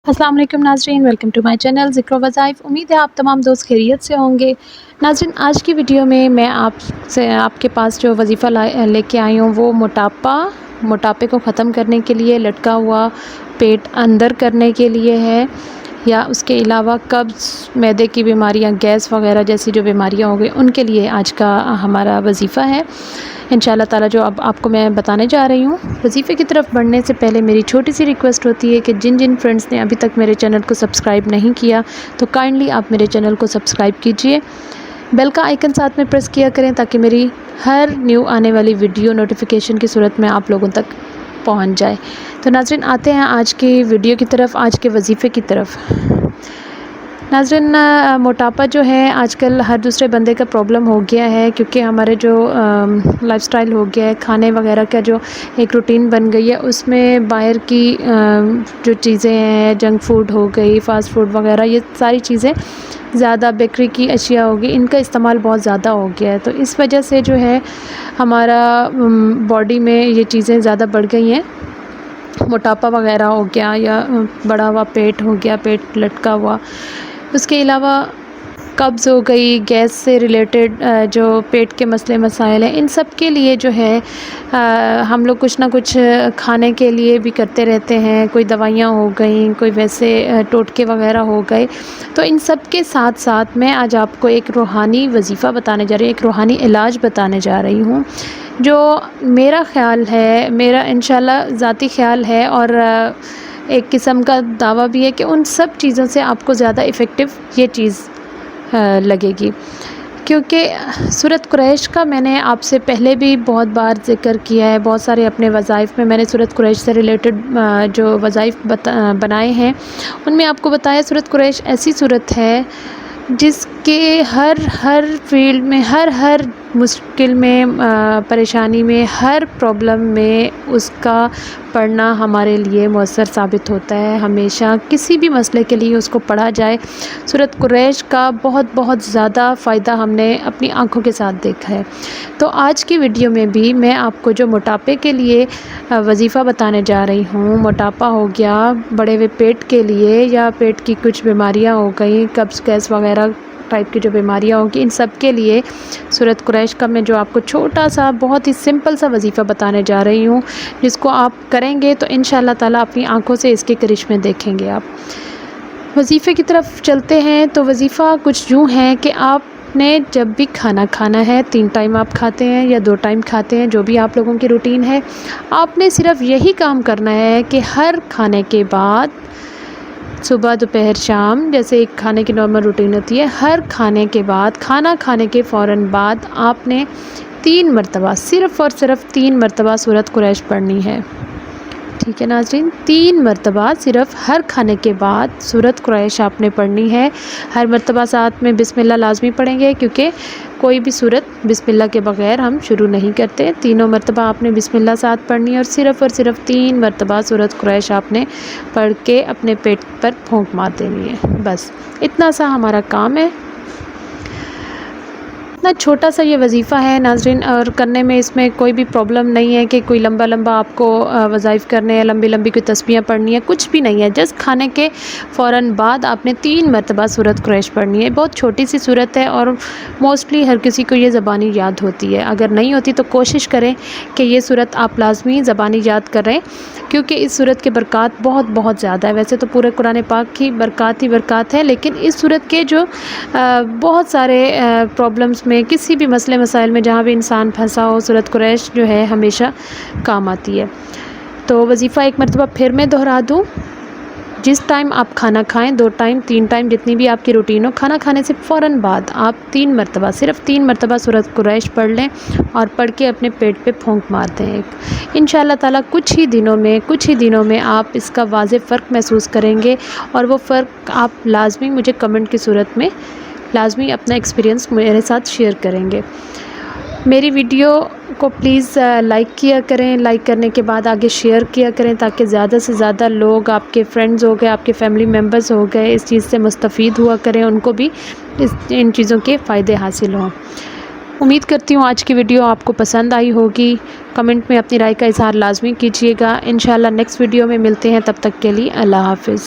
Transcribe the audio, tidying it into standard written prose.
अस्सलाम वालेकुम नाज़रीन, वेलकम टू माय चैनल ज़िक्र वज़ाइफ। उम्मीद है आप तमाम दोस्त खैरियत से होंगे। नाज़रीन, आज की वीडियो में मैं आपके पास जो वजीफ़ा लेके आई हूँ वो मोटापे को ख़त्म करने के लिए, लटका हुआ पेट अंदर करने के लिए है, या उसके अलावा कब्ज़, मैदे की बीमारियाँ, गैस वगैरह जैसी जो बीमारियाँ हो गई उनके लिए आज का हमारा वजीफ़ा है इंशाअल्लाह ताला, जो अब आपको मैं बताने जा रही हूँ। वजीफ़े की तरफ बढ़ने से पहले मेरी छोटी सी रिक्वेस्ट होती है कि जिन जिन फ्रेंड्स ने अभी तक मेरे चैनल को सब्सक्राइब नहीं किया तो काइंडली आप मेरे चैनल को सब्सक्राइब कीजिए, बेल का आइकन साथ में प्रेस किया करें ताकि मेरी हर न्यू आने वाली वीडियो नोटिफिकेशन की सूरत में आप लोगों तक पहुंच जाए। तो नाज़रीन, आते हैं आज की वीडियो की तरफ, आज के वजीफ़े की तरफ। नाज़रीन, मोटापा जो है आजकल हर दूसरे बंदे का प्रॉब्लम हो गया है, क्योंकि हमारे जो लाइफस्टाइल हो गया है, खाने वगैरह का जो एक रूटीन बन गई है, उसमें बाहर की जो चीज़ें हैं, जंक फूड हो गई, फ़ास्ट फूड वगैरह, ये सारी चीज़ें ज़्यादा, बेकरी की अशिया होगी, इनका इस्तेमाल बहुत ज़्यादा हो गया है। तो इस वजह से जो है हमारा बॉडी में ये चीज़ें ज़्यादा बढ़ गई हैं। मोटापा वगैरह हो गया, या बड़ा हुआ पेट हो गया, पेट लटका हुआ, उसके अलावा कब्ज़ हो गई, गैस से रिलेटेड जो पेट के मसले मसाइल हैं, इन सब के लिए जो है हम लोग कुछ ना कुछ खाने के लिए भी करते रहते हैं। कोई दवाइयाँ हो गई, कोई वैसे टोटके वगैरह हो गए। तो इन सब के साथ साथ मैं आज आपको एक रूहानी वजीफ़ा बताने जा रही हूँ, एक रूहानी इलाज बताने जा रही हूँ, जो मेरा ख़्याल है, मेरा इंशाल्लाह ज़ाती ख़्याल है, और एक किस्म का दावा भी है कि उन सब चीज़ों से आपको ज़्यादा इफ़ेक्टिव ये चीज़ लगेगी। क्योंकि सूरत कुरैश का मैंने आपसे पहले भी बहुत बार ज़िक्र किया है, बहुत सारे अपने वज़ाइफ़ में मैंने सूरत कुरैश से रिलेटेड जो वज़ाइफ़ बनाए हैं उनमें आपको बताया सूरत कुरैश ऐसी सूरत है जिसके हर फील्ड में, हर मुश्किल में, परेशानी में, हर प्रॉब्लम में उसका पढ़ना हमारे लिए मौसर साबित होता है। हमेशा किसी भी मसले के लिए उसको पढ़ा जाए, सूरत कुरैश का बहुत ज़्यादा फ़ायदा हमने अपनी आँखों के साथ देखा है। तो आज की वीडियो में भी मैं आपको जो मोटापे के लिए वजीफ़ा बताने जा रही हूँ, मोटापा हो गया, बढ़े हुए पेट के लिए, या पेट की कुछ बीमारियाँ हो गई, कब्ज़, गैस वगैरह टाइप की जो बीमारियाँ होंगी, इन सब के लिए सूरत कुरैश का मैं जो आपको छोटा सा, बहुत ही सिंपल सा वजीफ़ा बताने जा रही हूँ, जिसको आप करेंगे तो इंशाअल्लाह ताला अपनी आँखों से इसके करिश्मे देखेंगे। आप वजीफ़े की तरफ चलते हैं। तो वजीफ़ा कुछ यूँ है कि आपने जब भी खाना खाना है, 3 टाइम आप खाते हैं या 2 टाइम खाते हैं, जो भी आप लोगों की रूटीन है, आपने सिर्फ़ यही काम करना है कि हर खाने के बाद, सुबह, दोपहर, शाम, जैसे एक खाने की नॉर्मल रूटीन होती है, हर खाने के बाद, खाना खाने के फ़ौरन बाद आपने 3 मरतबा, सिर्फ़ और सिर्फ 3 मरतबा सूरत कुरैश पढ़नी है। ठीक है नाज़रीन, 3 मरतबा सिर्फ़ हर खाने के बाद सूरत कुरैश आपने पढ़नी है। हर मरतबा साथ में बिस्मिल्लाह लाज़मी पढ़ेंगे, क्योंकि कोई भी सूरत बिस्मिल्लाह के बग़ैर हम शुरू नहीं करते। तीनों मरतबा आपने बिस्मिल्लाह साथ पढ़नी है, और सिर्फ़ 3 मरतबा सूरत कुरैश आपने पढ़ के अपने पेट पर फूंक मार देनी है। बस इतना सा हमारा काम है। इतना छोटा सा ये वजीफ़ा है नाज़रीन, और करने में इसमें कोई भी प्रॉब्लम नहीं है कि कोई लंबा आपको वज़ाइफ़ करने, या लंबी कोई तस्बीहें पढ़नी है, कुछ भी नहीं है। जस्ट खाने के फ़ौरन बाद आपने 3 मरतबा सूरत कुरैश पढ़नी है। बहुत छोटी सी सूरत है, और मोस्टली हर किसी को ये ज़बानी याद होती है। अगर नहीं होती तो कोशिश करें कि ये सूरत आप लाज़मी ज़बानी याद करें, क्योंकि इस सूरत के बरक़ात बहुत ज़्यादा है। वैसे तो पूरे कुरान पाक की बरक़ात ही बरक़ात है, लेकिन इस सूरत के जो बहुत सारे प्रॉब्लम्स में, किसी भी मसले मसाइल में जहाँ भी इंसान फंसा हो, सूरत कुरैश जो है हमेशा काम आती है। तो वजीफ़ा एक मरतबा फिर मैं दोहरा दूँ, जिस टाइम आप खाना खाएं, 2 टाइम, 3 टाइम, जितनी भी आपकी रूटीन हो, खाना खाने से फ़ौरन बाद आप 3 मरतबा, सिर्फ़ 3 मरतबा सूरत कुरैश पढ़ लें, और पढ़ के अपने पेट पे फूंक मार दें। इंशाअल्लाह ताला कुछ ही दिनों में आप इसका वाज़ेह फ़र्क महसूस करेंगे, और वो फ़र्क आप लाज़मी मुझे कमेंट की सूरत में लाज़मी अपना एक्सपीरियंस मेरे साथ शेयर करेंगे। मेरी वीडियो को प्लीज़ लाइक किया करें, लाइक करने के बाद आगे शेयर किया करें, ताकि ज़्यादा से ज़्यादा लोग, आपके फ्रेंड्स हो गए, आपके फैमिली मेम्बर्स हो गए, इस चीज़ से मुस्तफ़ीद हुआ करें, उनको भी इन चीज़ों के फ़ायदे हासिल हों। उम्मीद करती हूँ आज की वीडियो आपको पसंद आई होगी। कमेंट में अपनी राय का इज़हार लाज़मी कीजिएगा। इंशाअल्लाह नेक्स्ट वीडियो में मिलते हैं, तब तक के लिए अल्लाह हाफ़िज़।